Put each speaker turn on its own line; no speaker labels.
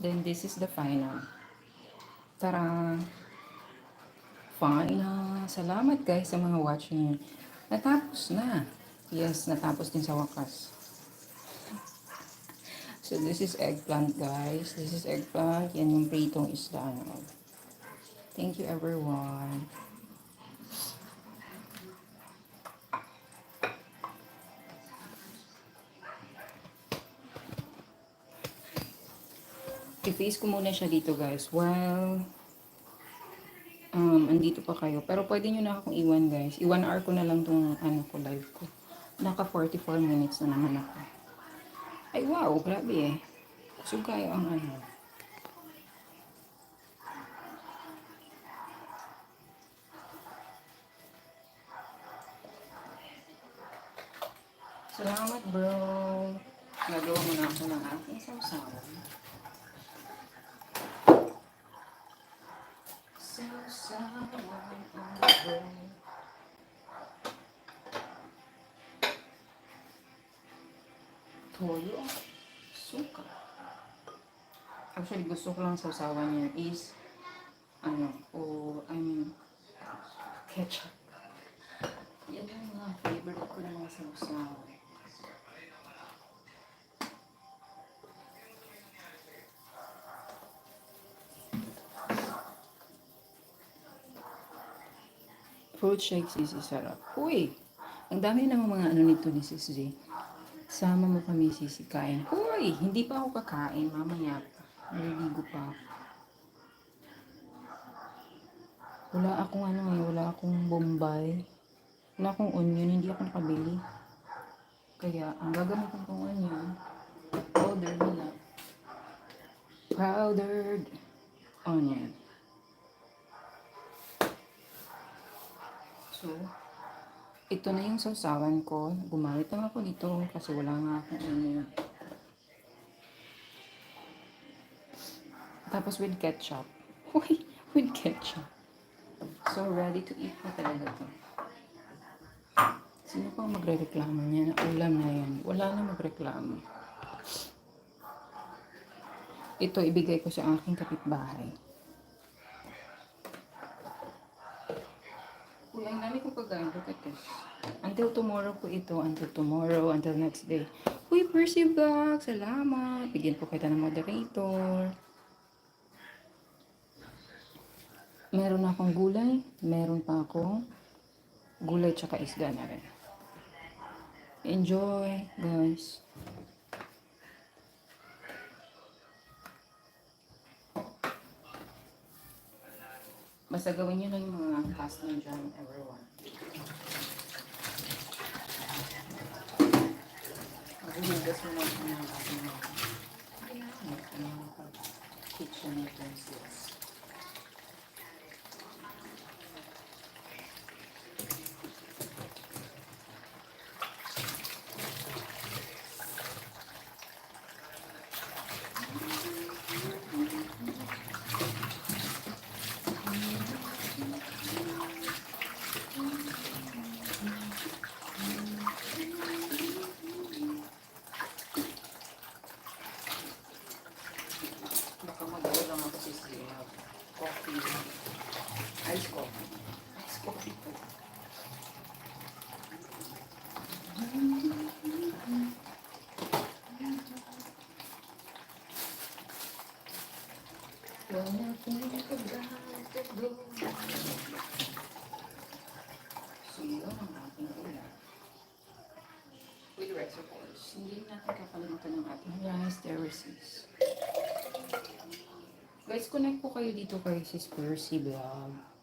Then this is the final. Tara! Final! Salamat guys sa mga watching. Natapos na. Yes, natapos din sa wakas. So this is eggplant guys. This is eggplant. Yan yung pritong isda. Thank you everyone. I-face ko muna siya dito guys. While andito pa kayo. Pero pwede nyo na akong iwan guys. I-1 hour ko na lang tong live ko. Naka 44 minutes na naman ako. Ay wow, grabe eh. So kayo ang Salamat bro. Nagawa mo na ako ng aking sausawan. Toyo, suka. Actually, gusto ko lang sausawan yan is ketchup. Yan yung mga favorite ko ng mga sausawan. Fruit shake, Sisi, sarap. Uy! Ang dami naman mga nito ni Sisi. Sama mo kami, Sisi, kain. Uy! Hindi pa ako kakain. Mamaya pa. Naliligo pa ako. Wala akong bombay. Wala akong onion. Hindi ako nakabili. Kaya, ang gagamitin kong onion, powdered nila. Powdered onion. So, ito na yung sausawan ko. Gumamit lang ako dito kasi wala nga akong onion. Tapos with ketchup. Uy, with ketchup. So, ready to eat na talaga to. Sino pang magre-reklamo niya na ulam na yan? Wala na magreklamo. Ito, ibigay ko sa aking kapitbahay. Uy, ang dami kong pagkain. Look at this. Until tomorrow po ito. Until next day. Uy, Percy Vlog. Salamat. Bigyan po kita ng moderator. Meron akong gulay. Meron pa akong gulay tsaka isda na rin. Enjoy, guys. Basta gawin nyo lang yung mga task nyo dyan, everyone. Maguhugas mo lang yung mga kitchen utensils. Coffee. Ice coffee. Ice coffee po. So, yun ang ating ulam. With rice, of course. Hindi natin kakalimutan ng ating rice terraces. Guys, connect po kayo dito kay Sis Percy Vlog.